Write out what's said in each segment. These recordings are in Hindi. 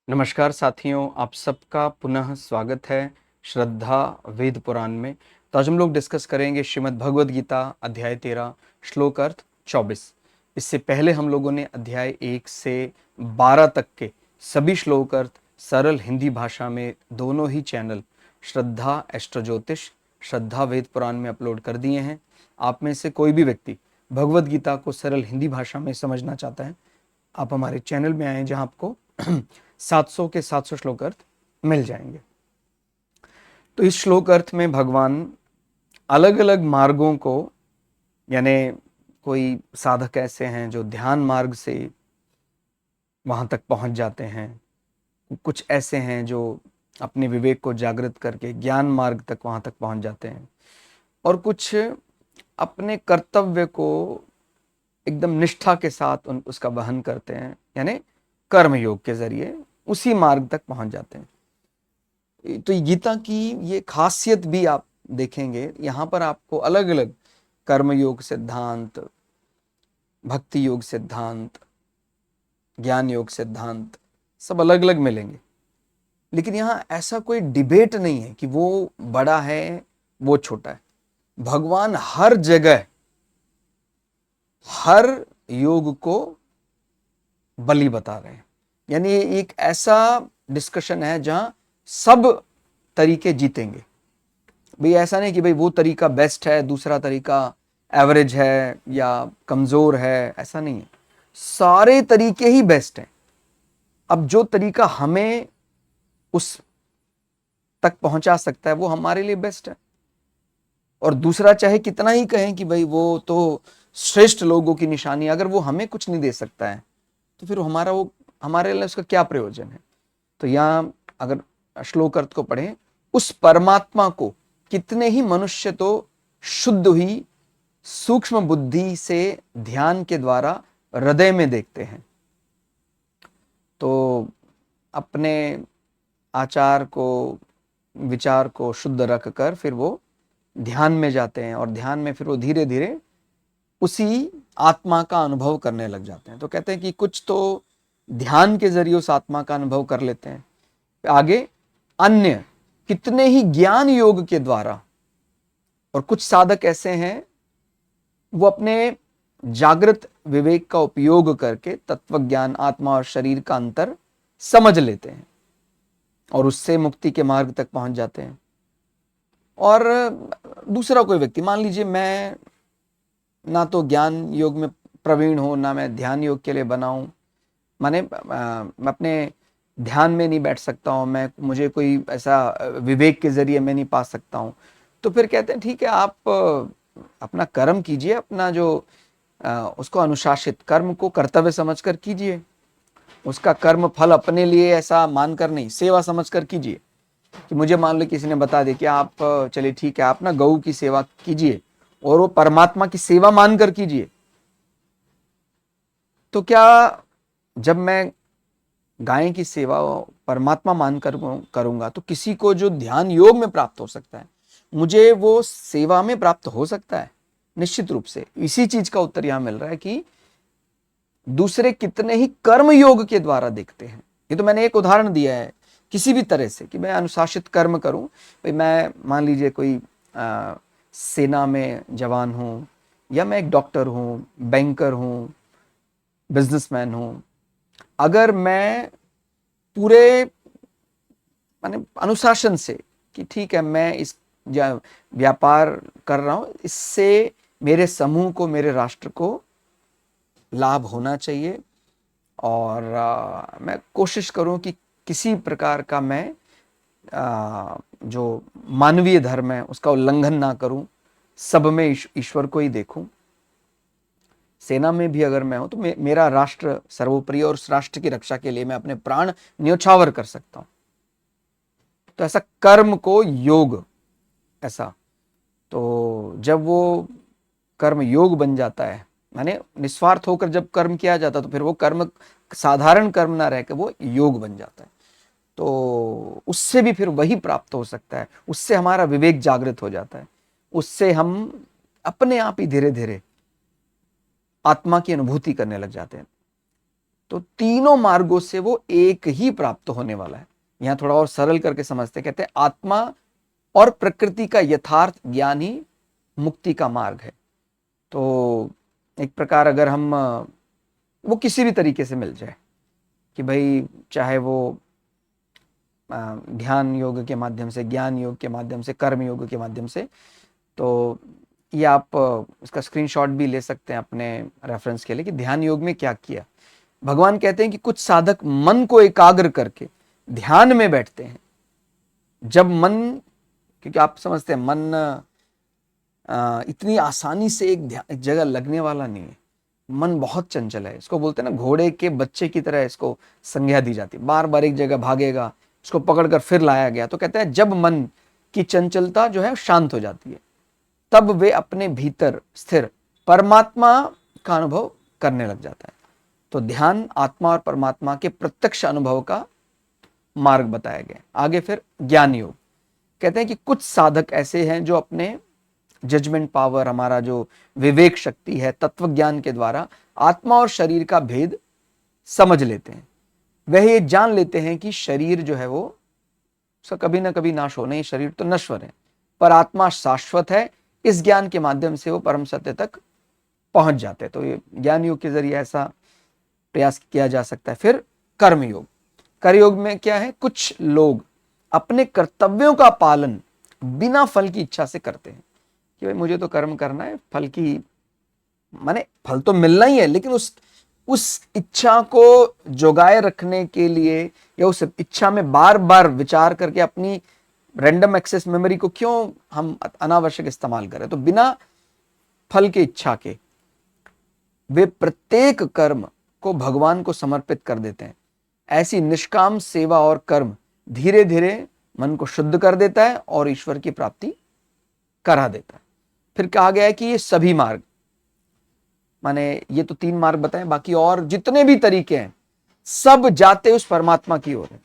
नमस्कार साथियों, आप सबका पुनः स्वागत है श्रद्धा वेद पुराण में। तो आज हम लोग डिस्कस करेंगे श्रीमद् भगवद गीता अध्याय 13 श्लोक अर्थ 24। इससे पहले हम लोगों ने अध्याय 1 से 12 तक के सभी श्लोक अर्थ सरल हिंदी भाषा में दोनों ही चैनल श्रद्धा एस्ट्रो ज्योतिष, श्रद्धा वेद पुराण में अपलोड कर दिए हैं। आप में से कोई भी व्यक्ति भगवद गीता को सरल हिंदी भाषा में समझना चाहता है, आप हमारे चैनल में आए जहां आपको 700 के 700 श्लोक अर्थ मिल जाएंगे। तो इस श्लोक अर्थ में भगवान अलग अलग मार्गों को, यानी कोई साधक ऐसे हैं जो ध्यान मार्ग से वहां तक पहुंच जाते हैं, कुछ ऐसे हैं जो अपने विवेक को जागृत करके ज्ञान मार्ग तक वहां तक पहुंच जाते हैं, और कुछ अपने कर्तव्य को एकदम निष्ठा के साथ उसका वहन करते हैं, यानी कर्म योग के जरिए उसी मार्ग तक पहुंच जाते हैं। तो गीता की ये खासियत भी आप देखेंगे, यहां पर आपको अलग अलग कर्म योग सिद्धांत, भक्ति योग सिद्धांत, ज्ञान योग सिद्धांत सब अलग अलग मिलेंगे। लेकिन यहां ऐसा कोई डिबेट नहीं है कि वो बड़ा है वो छोटा है। भगवान हर जगह हर योग को बलि बता रहे हैं। यानी ये एक ऐसा डिस्कशन है जहां सब तरीके जीतेंगे। भाई ऐसा नहीं कि भाई वो तरीका बेस्ट है, दूसरा तरीका एवरेज है या कमजोर है, ऐसा नहीं है। सारे तरीके ही बेस्ट हैं। अब जो तरीका हमें उस तक पहुंचा सकता है वो हमारे लिए बेस्ट है, और दूसरा चाहे कितना ही कहें कि भाई वो तो श्रेष्ठ लोगों की निशानी, अगर वो हमें कुछ नहीं दे सकता है तो फिर वो हमारे लिए उसका क्या प्रयोजन है। तो यहां अगर श्लोक अर्थ को पढ़ें, उस परमात्मा को कितने ही मनुष्य तो शुद्ध हुई सूक्ष्म बुद्धि से ध्यान के द्वारा हृदय में देखते हैं। तो अपने आचार को, विचार को शुद्ध रखकर फिर वो ध्यान में जाते हैं, और ध्यान में फिर वो धीरे धीरे उसी आत्मा का अनुभव करने लग जाते हैं। तो कहते हैं कि कुछ तो ध्यान के जरिए उस आत्मा का अनुभव कर लेते हैं, आगे अन्य कितने ही ज्ञान योग के द्वारा, और कुछ साधक ऐसे हैं वो अपने जागृत विवेक का उपयोग करके तत्व ज्ञान, आत्मा और शरीर का अंतर समझ लेते हैं और उससे मुक्ति के मार्ग तक पहुंच जाते हैं। और दूसरा कोई व्यक्ति, मान लीजिए मैं ना तो ज्ञान योग में प्रवीण हूं, ना मैं ध्यान योग के लिए बना हूं, माने मैं अपने ध्यान में नहीं बैठ सकता हूं, मुझे कोई ऐसा विवेक के जरिए मैं नहीं पा सकता हूं। तो फिर कहते हैं ठीक है, आप अपना कर्म कीजिए, अपना जो उसको अनुशासित कर्म को कर्तव्य समझकर कीजिए, उसका कर्म फल अपने लिए ऐसा मानकर नहीं, सेवा समझकर कीजिए। कि मुझे मान लो किसी ने बता दिया कि आप चलिए ठीक है, आप ना गऊ की सेवा कीजिए, और वो परमात्मा की सेवा मानकर कीजिए। तो क्या जब मैं गाय की सेवा परमात्मा मानकर करूंगा तो किसी को जो ध्यान योग में प्राप्त हो सकता है, मुझे वो सेवा में प्राप्त हो सकता है निश्चित रूप से। इसी चीज का उत्तर यहां मिल रहा है कि दूसरे कितने ही कर्म योग के द्वारा देखते हैं। ये तो मैंने एक उदाहरण दिया है किसी भी तरह से कि मैं अनुशासित कर्म करूं। भाई मैं मान लीजिए कोई सेना में जवान हूं, या मैं एक डॉक्टर हूं, बैंकर हूं, बिजनेसमैन हूं, अगर मैं पूरे माने अनुशासन से कि ठीक है मैं इस व्यापार कर रहा हूं, इससे मेरे समूह को, मेरे राष्ट्र को लाभ होना चाहिए, और मैं कोशिश करूं कि किसी प्रकार का मैं जो मानवीय धर्म है उसका उल्लंघन ना करूं, सब में ईश्वर को ही देखूं। सेना में भी अगर मैं हूं तो मेरा राष्ट्र सर्वोपरि, और उस राष्ट्र की रक्षा के लिए मैं अपने प्राण न्योछावर कर सकता हूं। तो ऐसा कर्म को योग, ऐसा तो जब वो कर्म योग बन जाता है, माने निस्वार्थ होकर जब कर्म किया जाता है, तो फिर वो कर्म साधारण कर्म ना रह के वो योग बन जाता है। तो उससे भी फिर वही प्राप्त हो सकता है, उससे हमारा विवेक जागृत हो जाता है, उससे हम अपने आप ही धीरे धीरे आत्मा की अनुभूति करने लग जाते हैं। तो तीनों मार्गों से वो एक ही प्राप्त होने वाला है। यहां थोड़ा और सरल करके समझते, कहते हैं आत्मा और प्रकृति का यथार्थ ज्ञान ही मुक्ति का मार्ग है। तो एक प्रकार अगर हम वो किसी भी तरीके से मिल जाए कि भाई चाहे वो ध्यान योग के माध्यम से, ज्ञान योग के माध्यम से, कर्म योग के माध्यम से, तो ये आप इसका स्क्रीनशॉट भी ले सकते हैं अपने रेफरेंस के लिए कि ध्यान योग में क्या किया। भगवान कहते हैं कि कुछ साधक मन को एकाग्र करके ध्यान में बैठते हैं। जब मन, क्योंकि आप समझते हैं मन इतनी आसानी से एक जगह लगने वाला नहीं है, मन बहुत चंचल है। इसको बोलते हैं ना, घोड़े के बच्चे की तरह इसको संज्ञा दी जाती है, बार बार एक जगह भागेगा, इसको पकड़कर फिर लाया गया। तो कहते हैं जब मन की चंचलता जो है शांत हो जाती है, तब वे अपने भीतर स्थिर परमात्मा का अनुभव करने लग जाता है। तो ध्यान आत्मा और परमात्मा के प्रत्यक्ष अनुभव का मार्ग बताया गया। आगे फिर ज्ञान योग, कहते हैं कि कुछ साधक ऐसे हैं जो अपने जजमेंट पावर, हमारा जो विवेक शक्ति है, तत्व ज्ञान के द्वारा आत्मा और शरीर का भेद समझ लेते हैं। वह ये जान लेते हैं कि शरीर जो है वो उसका कभी ना कभी नाश होना ही, शरीर तो नश्वर है, पर आत्मा शाश्वत है। इस ज्ञान के माध्यम से वो परम सत्य तक पहुंच जाते हैं। तो ये ज्ञान योग के जरिए ऐसा प्रयास किया जा सकता है। फिर कर्म योग, कर्म योग में क्या है, कुछ लोग अपने कर्तव्यों का पालन बिना फल की इच्छा से करते हैं कि भाई मुझे तो कर्म करना है, फल की माने फल तो मिलना ही है, लेकिन उस इच्छा को जोगाए रखने के लिए या उस इच्छा में बार बार विचार करके अपनी रैंडम एक्सेस मेमोरी को क्यों हम अनावश्यक इस्तेमाल करें। तो बिना फल की इच्छा के वे प्रत्येक कर्म को भगवान को समर्पित कर देते हैं। ऐसी निष्काम सेवा और कर्म धीरे धीरे मन को शुद्ध कर देता है और ईश्वर की प्राप्ति करा देता है। फिर कहा गया है कि ये सभी मार्ग, माने ये तो 3 मार्ग बताए, बाकी और जितने भी तरीके हैं सब जाते उस परमात्मा की ओर है।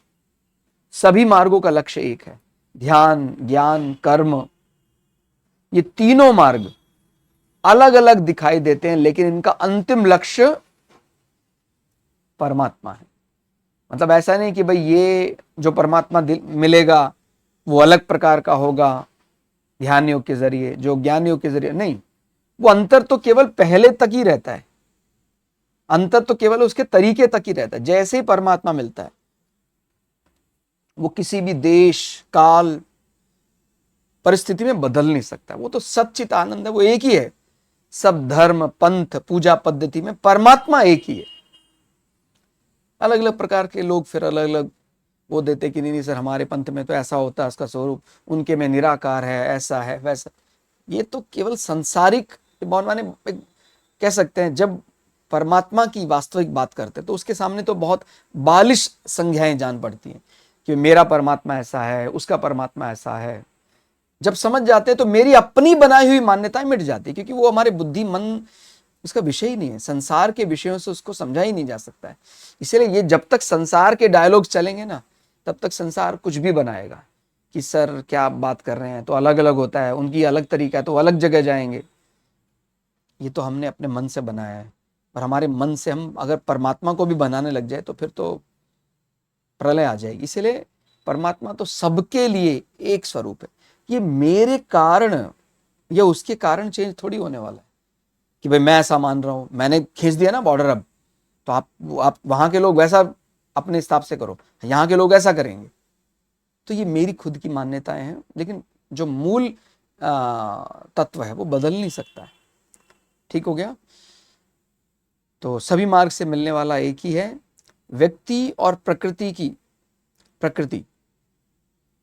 सभी मार्गों का लक्ष्य एक है, ध्यान, ज्ञान, कर्म। ये तीनों मार्ग अलग अलग दिखाई देते हैं, लेकिन इनका अंतिम लक्ष्य परमात्मा है। मतलब ऐसा नहीं कि भाई ये जो परमात्मा मिलेगा वो अलग प्रकार का होगा ध्यान योग के जरिए, जो ज्ञान योग के जरिए, नहीं। वो अंतर तो केवल पहले तक ही रहता है, अंतर तो केवल उसके तरीके तक ही रहता है। जैसे ही परमात्मा मिलता है, वो किसी भी देश, काल, परिस्थिति में बदल नहीं सकता। वो तो सच्चित आनंद है, वो एक ही है। सब धर्म, पंथ, पूजा पद्धति में परमात्मा एक ही है। अलग अलग प्रकार के लोग फिर अलग अलग वो देते कि नहीं सर हमारे पंथ में तो ऐसा होता है, उसका स्वरूप, उनके में निराकार है, ऐसा है, वैसा। ये तो केवल सांसारिक माने कह सकते हैं। जब परमात्मा की वास्तविक बात करते हैं तो उसके सामने तो बहुत बालिश संज्ञाएं जान पड़ती हैं कि मेरा परमात्मा ऐसा है, उसका परमात्मा ऐसा है। जब समझ जाते हैं तो मेरी अपनी बनाई हुई मान्यताएं मिट जाती है, क्योंकि वो हमारे बुद्धि, मन उसका विषय ही नहीं है। संसार के विषयों से उसको समझा ही नहीं जा सकता है। इसीलिए ये जब तक संसार के डायलॉग्स चलेंगे ना, तब तक संसार कुछ भी बनाएगा कि सर क्या आप बात कर रहे हैं, तो अलग अलग होता है, उनकी अलग तरीका है, तो अलग जगह जाएंगे। ये तो हमने अपने मन से बनाया है, और हमारे मन से हम अगर परमात्मा को भी बनाने लग जाए तो फिर तो प्रलय आ जाएगी। इसलिए परमात्मा तो सबके लिए एक स्वरूप है। ये मेरे कारण या उसके कारण चेंज थोड़ी होने वाला है कि भाई मैं ऐसा मान रहा हूं, मैंने खींच दिया ना बॉर्डर, अब तो आप वहां के लोग वैसा अपने हिसाब से करो, यहां के लोग ऐसा करेंगे। तो ये मेरी खुद की मान्यताएं हैं, लेकिन जो मूल तत्व है वो बदल नहीं सकता है। ठीक हो गया। तो सभी मार्ग से मिलने वाला एक ही है। व्यक्ति और प्रकृति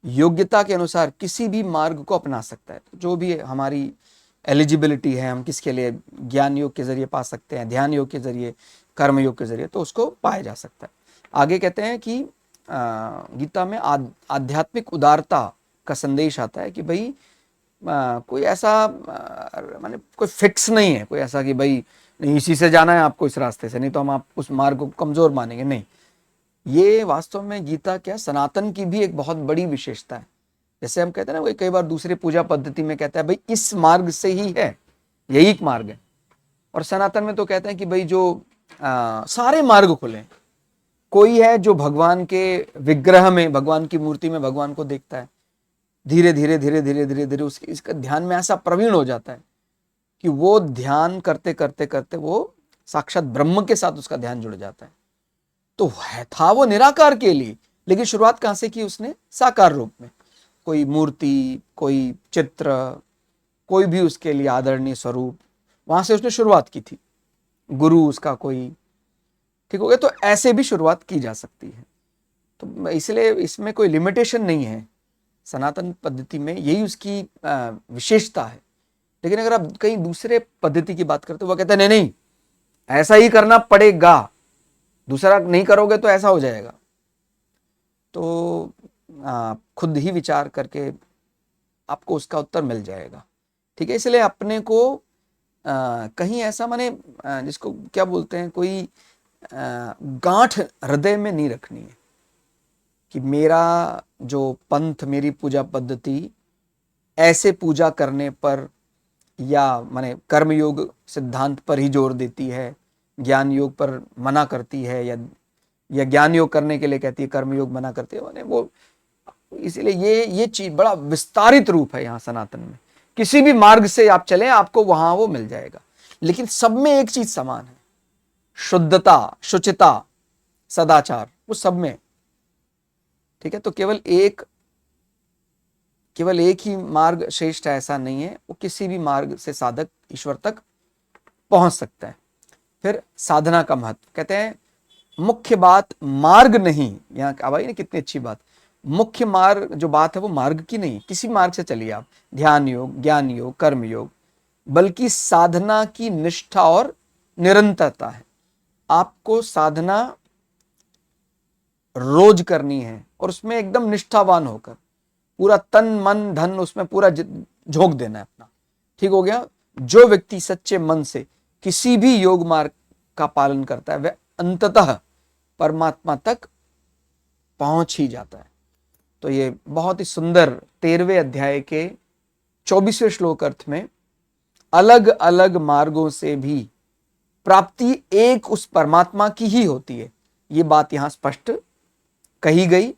योग्यता के अनुसार किसी भी मार्ग को अपना सकता है। तो जो भी हमारी एलिजिबिलिटी है, हम किसके लिए ज्ञान योग के जरिए पा सकते हैं, ध्यान योग के जरिए, कर्म योग के जरिए, तो उसको पाया जा सकता है। आगे कहते हैं कि गीता में आध्यात्मिक उदारता का संदेश आता है कि भाई कोई ऐसा माने कोई फिक्स नहीं है, कोई ऐसा कि भाई नहीं इसी से जाना है आपको, इस रास्ते से, नहीं तो हम आप उस मार्ग को कमजोर मानेंगे। नहीं, ये वास्तव में गीता क्या सनातन की भी एक बहुत बड़ी विशेषता है। जैसे हम कहते हैं ना, कोई कई बार दूसरे पूजा पद्धति में कहता है भाई इस मार्ग से ही है, यही एक मार्ग है, और सनातन में तो कहते हैं कि भाई जो सारे मार्ग खुले, कोई है जो भगवान के विग्रह में, भगवान की मूर्ति में भगवान को देखता है, धीरे धीरे धीरे धीरे धीरे धीरे उसके इसका ध्यान में ऐसा प्रवीण हो जाता है कि वो ध्यान करते करते करते वो साक्षात ब्रह्म के साथ उसका ध्यान जुड़ जाता है। तो है था वो निराकार के लिए, लेकिन शुरुआत कहां से की उसने? साकार रूप में। कोई मूर्ति, कोई चित्र, कोई भी उसके लिए आदरणीय स्वरूप, वहां से उसने शुरुआत की थी। गुरु उसका कोई, ठीक हो गया। तो ऐसे भी शुरुआत की जा सकती है। तो इसलिए इसमें कोई लिमिटेशन नहीं है। सनातन पद्धति में यही उसकी विशेषता है। लेकिन अगर आप कहीं दूसरे पद्धति की बात करते हो, वो कहते हैं नहीं नहीं ऐसा ही करना पड़ेगा, दूसरा नहीं करोगे तो ऐसा हो जाएगा। तो खुद ही विचार करके आपको उसका उत्तर मिल जाएगा, ठीक है। इसलिए अपने को कहीं ऐसा माने जिसको क्या बोलते हैं, कोई गांठ हृदय में नहीं रखनी है कि मेरा जो पंथ, मेरी पूजा पद्धति ऐसे पूजा करने पर या माने कर्मयोग सिद्धांत पर ही जोर देती है, ज्ञान योग पर मना करती है, या ज्ञान योग करने के लिए कहती है, कर्मयोग मना करती है, माने वो। इसलिए ये चीज बड़ा विस्तारित रूप है यहाँ सनातन में। किसी भी मार्ग से आप चले आपको वहां वो मिल जाएगा, लेकिन सब में एक चीज समान है, शुद्धता, शुचिता, सदाचार, वो सब में, ठीक है। तो केवल एक ही मार्ग श्रेष्ठ है ऐसा नहीं है, वो किसी भी मार्ग से साधक ईश्वर तक पहुंच सकता है। फिर साधना का महत्व कहते हैं, मुख्य बात मार्ग नहीं, यहाँ अब आई ना कितनी अच्छी बात, मुख्य मार्ग जो बात है वो मार्ग की नहीं, किसी मार्ग से चलिए आप, ध्यान योग, ज्ञान योग, कर्म योग, बल्कि साधना की निष्ठा और निरंतरता है। आपको साधना रोज करनी है और उसमें एकदम निष्ठावान होकर पूरा तन मन धन उसमें पूरा झोंक देना है अपना, ठीक हो गया। जो व्यक्ति सच्चे मन से किसी भी योग मार्ग का पालन करता है वह अंततः परमात्मा तक पहुंच ही जाता है। तो ये बहुत ही सुंदर 13वें अध्याय के 24वें श्लोक अर्थ में अलग अलग मार्गों से भी प्राप्ति एक उस परमात्मा की ही होती है, ये बात यहां स्पष्ट कही गई।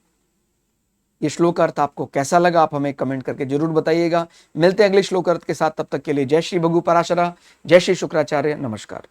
ये श्लोक अर्थ आपको कैसा लगा आप हमें कमेंट करके जरूर बताइएगा। मिलते हैं अगले श्लोक अर्थ के साथ, तब तक के लिए जय श्री भगु पराशरा, जय श्री शुक्राचार्य, नमस्कार।